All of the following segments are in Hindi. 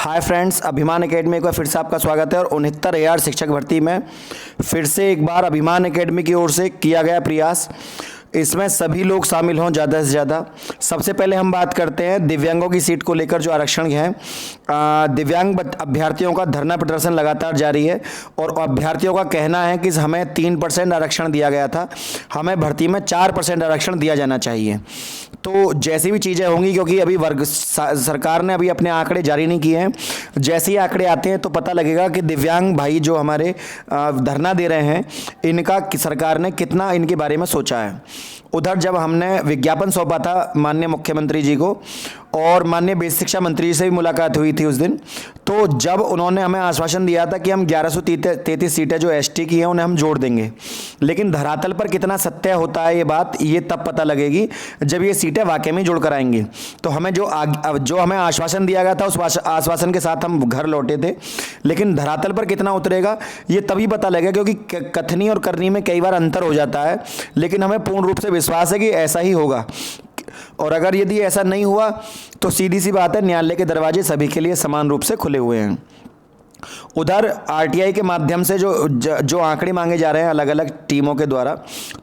हाय फ्रेंड्स, अभिमान एकेडमी को फिर से आपका स्वागत है। और 69,000 शिक्षक भर्ती में फिर से एक बार अभिमान एकेडमी की ओर से किया गया प्रयास। इसमें सभी लोग शामिल हों ज़्यादा से ज़्यादा। सबसे पहले हम बात करते हैं दिव्यांगों की सीट को लेकर जो आरक्षण है। दिव्यांग अभ्यर्थियों का धरना प्रदर्शन लगातार जारी है और अभ्यर्थियों का कहना है कि हमें 3% आरक्षण दिया गया था, हमें भर्ती में 4% आरक्षण दिया जाना चाहिए। तो जैसी भी चीज़ें होंगी, क्योंकि अभी सरकार ने अभी अपने आंकड़े जारी नहीं किए हैं, जैसे ही आंकड़े आते हैं तो पता लगेगा कि दिव्यांग भाई जो हमारे धरना दे रहे हैं, इनका सरकार ने कितना इनके बारे में सोचा है। उधर जब हमने विज्ञापन सौंपा था माननीय मुख्यमंत्री जी को और माननीय बेसिक शिक्षा मंत्री जी से भी मुलाकात हुई थी उस दिन, तो जब उन्होंने हमें आश्वासन दिया था कि हम 1133 सीटें जो एसटी की हैं उन्हें हम जोड़ देंगे, लेकिन धरातल पर कितना सत्य होता है ये बात, ये तब पता लगेगी जब ये सीटें वाकई में जोड़ कर आएंगी। तो हमें जो हमें आश्वासन दिया गया था उस आश्वासन के साथ हम घर लौटे थे, लेकिन धरातल पर कितना उतरेगा ये तभी पता लगेगा, क्योंकि कथनी और करनी में कई बार अंतर हो जाता है। लेकिन हमें पूर्ण रूप से विश्वास है कि ऐसा ही होगा, और अगर यदि ऐसा नहीं हुआ तो सीधी सी बात है, न्यायालय के दरवाजे सभी के लिए समान रूप से खुले हुए हैं। उधर आरटीआई के माध्यम से जो आंकड़े मांगे जा रहे हैं अलग अलग टीमों के द्वारा,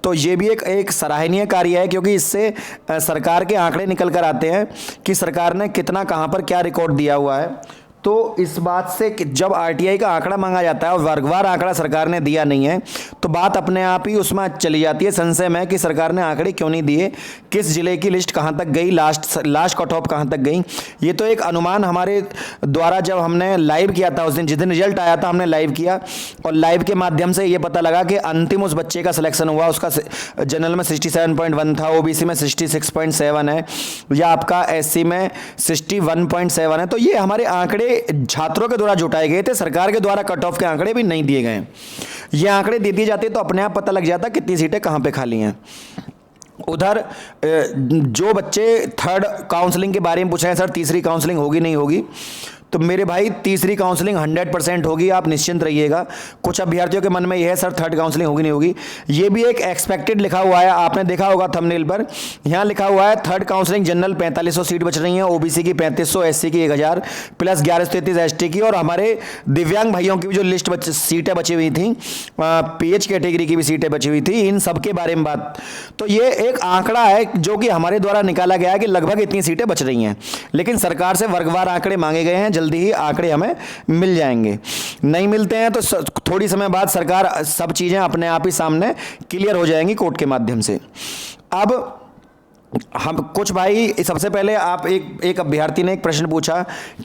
तो ये भी एक सराहनीय कार्य है, क्योंकि इससे सरकार के आंकड़े निकल कर आते हैं कि सरकार ने कितना कहां पर क्या रिकॉर्ड दिया हुआ है। तो इस बात से कि जब आरटीआई का आंकड़ा मांगा जाता है और वर्गवार आंकड़ा सरकार ने दिया नहीं है, तो बात अपने आप ही उसमें चली जाती है संशय में कि सरकार ने आंकड़े क्यों नहीं दिए, किस जिले की लिस्ट कहां तक गई, लास्ट कट ऑफ कहां तक गई। ये तो एक अनुमान हमारे द्वारा जब हमने लाइव किया था, उस दिन जिस दिन रिजल्ट आया था हमने लाइव किया, और लाइव के माध्यम से ये पता लगा कि अंतिम उस बच्चे का सिलेक्शन हुआ, उसका जनरल में 67.1 था, ओबीसी में 66.7 है, या आपका एससी में 61.7 है। तो ये हमारे आंकड़े छात्रों के द्वारा जुटाए गए थे, सरकार के द्वारा कट ऑफ के आंकड़े भी नहीं दिए गए। ये आंकड़े दे दिए जाते तो अपने आप पता लग जाता कितनी सीटें कहां पे खाली हैं। उधर जो बच्चे थर्ड काउंसलिंग के बारे में पूछ रहे हैं, सर तीसरी काउंसलिंग होगी नहीं होगी, तो मेरे भाई तीसरी काउंसलिंग 100% होगी, आप निश्चिंत रहिएगा। कुछ अभ्यर्थियों के मन में यह है सर थर्ड काउंसलिंग होगी नहीं होगी, ये भी एक एक्सपेक्टेड लिखा हुआ है, आपने देखा होगा थंबनेल पर, यहाँ लिखा हुआ है थर्ड काउंसलिंग जनरल 4500 सीट बच रही हैं, ओबीसी की 3500, एससी की 1000 प्लस 1133 एसटी की, और हमारे दिव्यांग भाइयों की भी जो लिस्ट सीटें बची हुई थी, पीएच कैटेगरी की भी सीटें बची हुई थी, इन सबके बारे में बात। तो ये एक आंकड़ा है जो कि हमारे द्वारा निकाला गया है कि लगभग इतनी सीटें बच रही हैं, लेकिन सरकार से वर्गवार आंकड़े मांगे गए हैं, जल्दी ही आंकड़े हमें मिल जाएंगे। नहीं मिलते हैं तो थोड़ी समय बाद सरकार सब चीजें अपने आप ही सामने क्लियर हो जाएंगी कोर्ट के माध्यम से। अब हम कुछ भाई, सबसे पहले आप एक अभ्यर्थी ने एक प्रश्न पूछा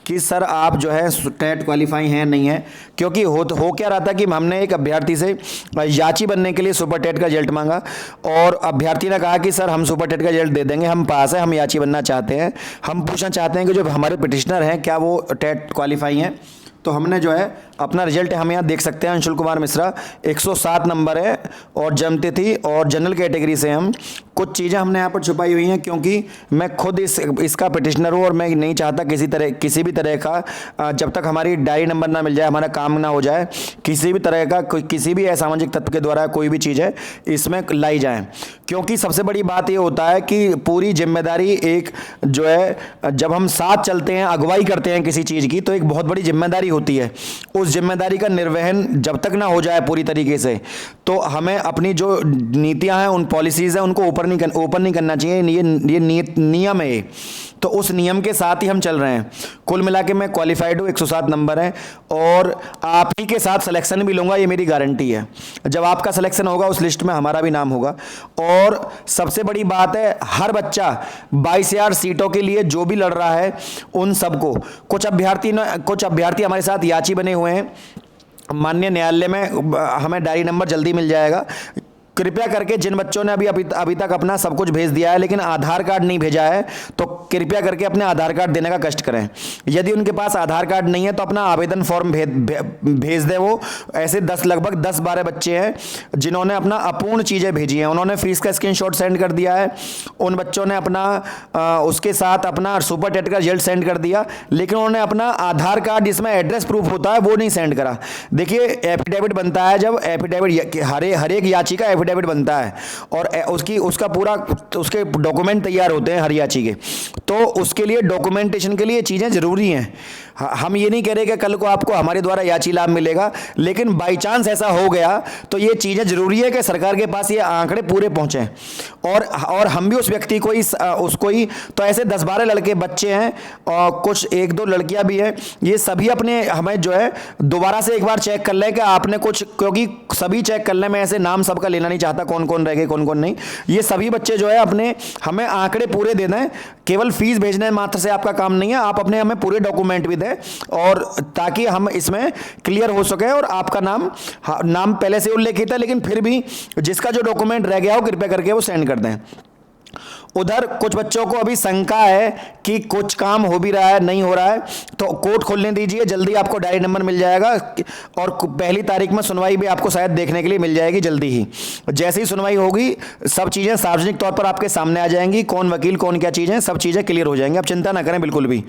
कि सर आप जो है टेट क्वालिफाई हैं नहीं है, क्योंकि हो क्या रहा था कि हमने एक अभ्यर्थी से याची बनने के लिए सुपर टेट का रिजल्ट मांगा, और अभ्यर्थी ने कहा कि सर हम सुपर टेट का रिजल्ट दे देंगे, हम पास है, हम याची बनना चाहते हैं, हम पूछना चाहते हैं कि जो हमारे पिटिशनर हैं क्या वो टेट क्वालिफाई हैं। तो हमने जो है अपना रिजल्ट हम यहाँ देख सकते हैं, अंशुल कुमार मिश्रा 107 नंबर है और जन्मतिथि और जनरल कैटेगरी से हम कुछ चीज़ें हमने यहाँ पर छुपाई हुई हैं, क्योंकि मैं खुद इसका पिटिशनर हूँ और मैं नहीं चाहता किसी भी तरह का जब तक हमारी डायरी नंबर ना मिल जाए, हमारा काम ना हो जाए, किसी भी तरह का किसी भी असामाजिक तत्व के द्वारा कोई भी चीज़ें इसमें लाई जाएँ। क्योंकि सबसे बड़ी बात ये होता है कि पूरी जिम्मेदारी एक जो है, जब हम साथ चलते हैं, अगुवाई करते हैं किसी चीज़ की, तो एक बहुत बड़ी जिम्मेदारी होती है। उस जिम्मेदारी का निर्वहन जब तक ना हो जाए पूरी तरीके से, तो हमें अपनी जो नीतियां हैं, उन पॉलिसीज़ हैं, उनको ओपन नहीं करना चाहिए। ये नियम है, तो उस नियम के साथ ही हम चल रहे हैं। कुल मिला के मैं क्वालिफाइड हूँ, 107 नंबर है, और आप ही के साथ सिलेक्शन भी लूँगा, ये मेरी गारंटी है। जब आपका सिलेक्शन होगा उस लिस्ट में हमारा भी नाम होगा। और सबसे बड़ी बात है, हर बच्चा 22,000 सीटों के लिए जो भी लड़ रहा है उन सबको, कुछ अभ्यर्थी हमारे साथ याची बने हुए हैं, माननीय न्यायालय में हमें डायरी नंबर जल्दी मिल जाएगा। कृपया करके जिन बच्चों ने अभी तक अपना सब कुछ भेज दिया है लेकिन आधार कार्ड नहीं भेजा है, तो कृपया करके अपने आधार कार्ड देने का कष्ट करें। यदि उनके पास आधार कार्ड नहीं है तो अपना आवेदन फॉर्म भेज दें। वो ऐसे लगभग 10-12 बच्चे हैं जिन्होंने अपना अपूर्ण चीज़ें भेजी हैं, उन्होंने फीस का स्क्रीनशॉट सेंड कर दिया है, उन बच्चों ने अपना उसके साथ अपना सुपर टेट का रिजल्ट सेंड कर दिया, लेकिन उन्होंने अपना आधार कार्ड जिसमें एड्रेस प्रूफ होता है वो नहीं सेंड करा। देखिए एफिडेविट बनता है, जब एफिडेविट हर एक याचिका एफिडेविट बनता है और उसका पूरा उसके डॉक्यूमेंट तैयार होते हैं हर याची के, तो उसके लिए डॉक्यूमेंटेशन के लिए चीज़ें ज़रूरी हैं। हम ये नहीं कह रहे कि कल को आपको हमारे द्वारा याची लाभ मिलेगा, लेकिन बाई चांस ऐसा हो गया तो ये चीज़ें ज़रूरी है कि सरकार के पास ये आंकड़े पूरे पहुँचें और हम भी उस व्यक्ति को ही उसको ही, तो ऐसे 10-12 लड़के बच्चे हैं और कुछ 1-2 लड़कियां भी हैं, ये सभी अपने हमें जो है दोबारा से एक बार चेक कर लें कि आपने कुछ, क्योंकि सभी चेक करने में ऐसे नाम सबका लेना नहीं चाहता, कौन कौन रह गए कौन कौन नहीं। ये सभी बच्चे जो है अपने हमें आंकड़े पूरे दे दें, केवल फीस भेजने मात्र से आपका काम नहीं है, आप अपने हमें पूरे डॉक्यूमेंट भी दें और ताकि हम इसमें क्लियर हो सके। और आपका नाम पहले से उल्लेखित है, लेकिन फिर भी जिसका जो डॉक्यूमेंट रह गया हो कृपया करके वो सेंड कर दें। उधर कुछ बच्चों को अभी शंका है कि कुछ काम हो भी रहा है नहीं हो रहा है, तो कोर्ट खोलने दीजिए, जल्दी आपको डायरी नंबर मिल जाएगा और 1 तारीख में सुनवाई भी आपको शायद देखने के लिए मिल जाएगी जल्दी ही। जैसे ही सुनवाई होगी सब चीज़ें सार्वजनिक तौर पर आपके सामने आ जाएंगी, कौन वकील कौन क्या चीज़ें, सब चीज़ें क्लियर हो जाएंगी। आप चिंता ना करें, बिल्कुल भी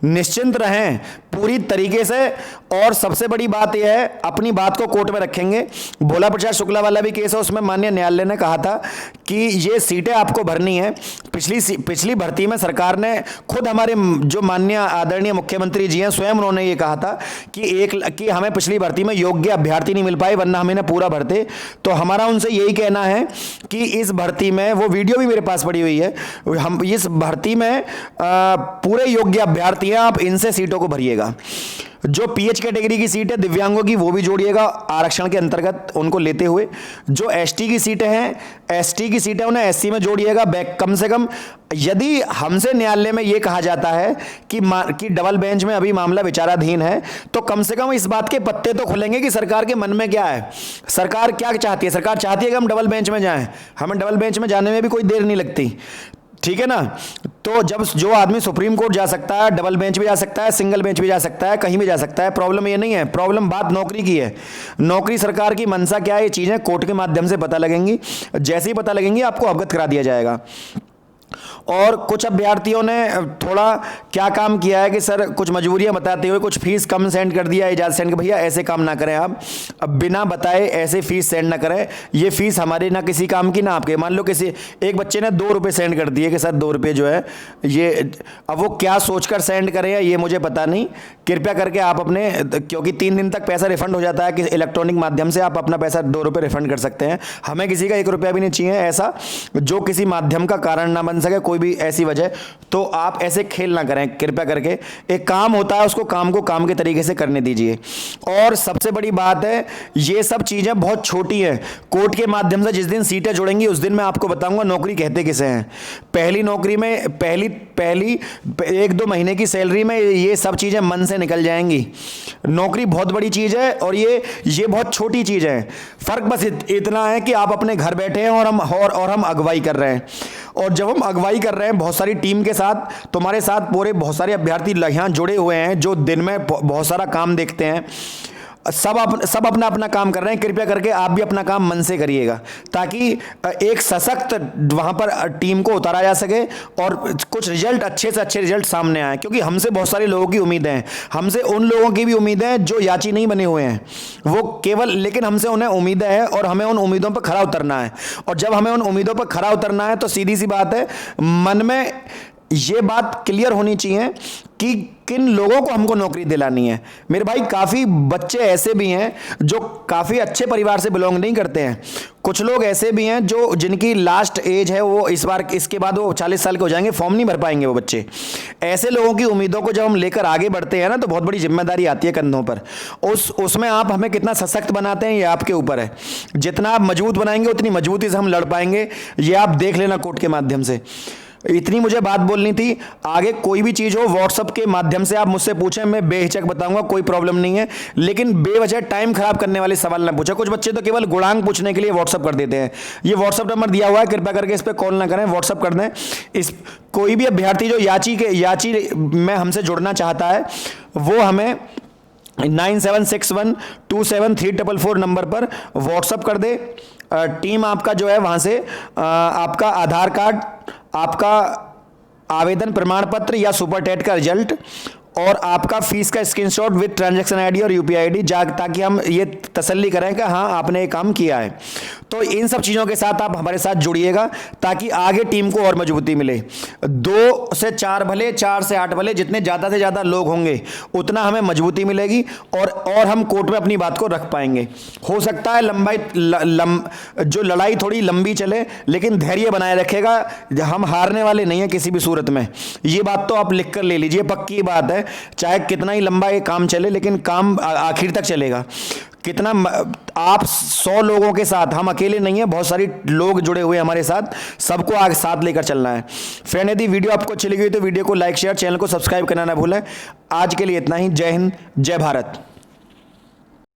निश्चिंत रहें पूरी तरीके से। और सबसे बड़ी बात यह है, अपनी बात को कोर्ट में रखेंगे। भोला प्रसाद शुक्ला वाला भी केस है, उसमें माननीय न्यायालय ने कहा था कि ये सीटें आपको भरनी है। पिछली भर्ती में सरकार ने खुद, हमारे जो माननीय आदरणीय मुख्यमंत्री जी हैं स्वयं, उन्होंने ये कहा था कि हमें पिछली भर्ती में योग्य अभ्यर्थी नहीं मिल पाए, वरना हम इन्हें पूरा भरते। तो हमारा उनसे यही कहना है कि इस भर्ती में, वो वीडियो भी मेरे पास पड़ी हुई है, हम इस भर्ती में पूरे योग्य अभ्यर्थी हैं, आप इनसे सीटों को भरिएगा। जो पीएच कैटेगरी की सीट है दिव्यांगों की, वो भी जोड़िएगा आरक्षण के अंतर्गत उनको लेते हुए। जो एसटी की सीटें हैं, एसटी की सीटें उन्हें एससी में जोड़िएगा। कम से कम यदि हमसे न्यायालय में ये कहा जाता है कि डबल बेंच में अभी मामला विचाराधीन है, तो कम से कम इस बात के पत्ते तो खुलेंगे कि सरकार के मन में क्या है, सरकार क्या चाहती है। सरकार चाहती है कि हम डबल बेंच में जाएं, हमें डबल बेंच में जाने में भी कोई देर नहीं लगती, ठीक है ना। तो जब जो आदमी सुप्रीम कोर्ट जा सकता है, डबल बेंच भी जा सकता है, सिंगल बेंच भी जा सकता है, कहीं भी जा सकता है, प्रॉब्लम ये नहीं है। प्रॉब्लम बात नौकरी की है। नौकरी सरकार की मनसा क्या है, ये चीज़ें कोर्ट के माध्यम से पता लगेंगी। जैसे ही पता लगेंगी आपको अवगत करा दिया जाएगा। और कुछ अभ्यर्थियों ने थोड़ा क्या काम किया है कि सर कुछ मजबूरियां बताते हुए कुछ फीस कम सेंड कर दिया, इजाज़त सेंड, भैया ऐसे काम ना करें आप, अब बिना बताए ऐसे फीस सेंड ना करें। ये फीस हमारे ना किसी काम की ना आपके। मान लो किसी एक बच्चे ने 2 रुपये सेंड कर दिए कि सर 2 रुपये जो है ये, अब वो क्या सोचकर सेंड करें ये मुझे पता नहीं। कृपया करके आप अपने, क्योंकि 3 दिन तक पैसा रिफंड हो जाता है कि इलेक्ट्रॉनिक माध्यम से आप अपना पैसा 2 रुपये रिफंड कर सकते हैं। हमें किसी का 1 रुपया भी नहीं चाहिए ऐसा, जो किसी माध्यम का कारण ना बन सके, कोई भी ऐसी वजह। तो आप ऐसे खेल ना करें कृपया करके। एक काम होता है, उसको काम को काम के तरीके से करने दीजिए। और सबसे बड़ी बात है, ये सब चीजें बहुत छोटी हैं। कोर्ट के माध्यम से जिस दिन सीटें जुड़ेंगी उस दिन मैं आपको बताऊंगा नौकरी कहते किसे हैं। पहली नौकरी में पहली 1-2 महीने की सैलरी में ये सब चीजें मन से निकल जाएंगी। नौकरी बहुत बड़ी चीज है और ये बहुत छोटी चीज है। फर्क बस इतना है कि आप अपने घर बैठे हैं और हम अगुवाई कर रहे हैं। और जब हम अगुवाई कर रहे हैं बहुत सारी टीम के साथ, तुम्हारे साथ पूरे बहुत सारे अभ्यर्थी यहाँ जुड़े हुए हैं जो दिन में बहुत सारा काम देखते हैं, सब अपना अपना काम कर रहे हैं। कृपया करके आप भी अपना काम मन से करिएगा, ताकि एक सशक्त वहाँ पर टीम को उतारा जा सके और कुछ रिजल्ट, अच्छे से अच्छे रिजल्ट सामने आए। क्योंकि हमसे बहुत सारे लोगों की उम्मीदें हैं, हमसे उन लोगों की भी उम्मीदें हैं जो याची नहीं बने हुए हैं, वो केवल, लेकिन हमसे उन्हें उम्मीदें हैं और हमें उन उम्मीदों पर खरा उतरना है। और जब हमें उन उम्मीदों पर खरा उतरना है तो सीधी सी बात है, मन में ये बात क्लियर होनी चाहिए कि किन लोगों को हमको नौकरी दिलानी है। मेरे भाई काफ़ी बच्चे ऐसे भी हैं जो काफ़ी अच्छे परिवार से बिलोंग नहीं करते हैं। कुछ लोग ऐसे भी हैं जो जिनकी लास्ट एज है, वो इसके बाद वो 40 साल के हो जाएंगे, फॉर्म नहीं भर पाएंगे वो बच्चे। ऐसे लोगों की उम्मीदों को जब हम लेकर आगे बढ़ते हैं ना, तो बहुत बड़ी जिम्मेदारी आती है कंधों पर। उसमें आप हमें कितना सशक्त बनाते हैं ये आपके ऊपर है। जितना आप मजबूत बनाएंगे उतनी मजबूती से हम लड़ पाएंगे, ये आप देख लेना कोर्ट के माध्यम से। इतनी मुझे बात बोलनी थी। आगे कोई भी चीज़ हो व्हाट्सएप के माध्यम से आप मुझसे पूछें, मैं बेहिचक बताऊंगा, कोई प्रॉब्लम नहीं है। लेकिन बेवजह टाइम खराब करने वाले सवाल ना पूछें। कुछ बच्चे तो केवल गुणांक पूछने के लिए व्हाट्सएप कर देते हैं। ये व्हाट्सएप नंबर दिया हुआ है, कृपया करके इस पर कॉल ना करें, व्हाट्सएप कर दें। कोई भी अभ्यर्थी जो याची में हमसे जुड़ना चाहता है वो हमें 9761273444 नंबर पर व्हाट्सएप कर दे। टीम आपका जो है वहाँ से आपका आधार कार्ड, आपका आवेदन प्रमाण पत्र या सुपर टेट का रिजल्ट और आपका फीस का स्क्रीनशॉट विद ट्रांजैक्शन आईडी और यूपीआई आईडी ताकि हम ये तसल्ली करें कि हाँ आपने ये काम किया है। तो इन सब चीज़ों के साथ आप हमारे साथ जुड़िएगा ताकि आगे टीम को और मजबूती मिले। 2 से 4 भले, 4 से 8 भले, जितने ज़्यादा से ज़्यादा लोग होंगे उतना हमें मजबूती मिलेगी और हम कोर्ट में अपनी बात को रख पाएंगे। हो सकता है जो लड़ाई थोड़ी लंबी चले, लेकिन धैर्य बनाए रखेगा। हम हारने वाले नहीं हैं किसी भी सूरत में। ये बात तो आप लिख कर ले लीजिए, पक्की बात है। चाहे कितना ही लंबा ये काम चले, लेकिन काम आखिर तक चलेगा। कितना आप 100 लोगों के साथ, हम अकेले नहीं हैं, बहुत सारी लोग जुड़े हुए हमारे साथ, सबको आगे साथ लेकर चलना है। फ्रेंड, यदि वीडियो आपको अच्छी लगी तो वीडियो को लाइक, शेयर, चैनल को सब्सक्राइब करना ना भूलें। आज के लिए इतना ही। जय हिंद, जय भारत।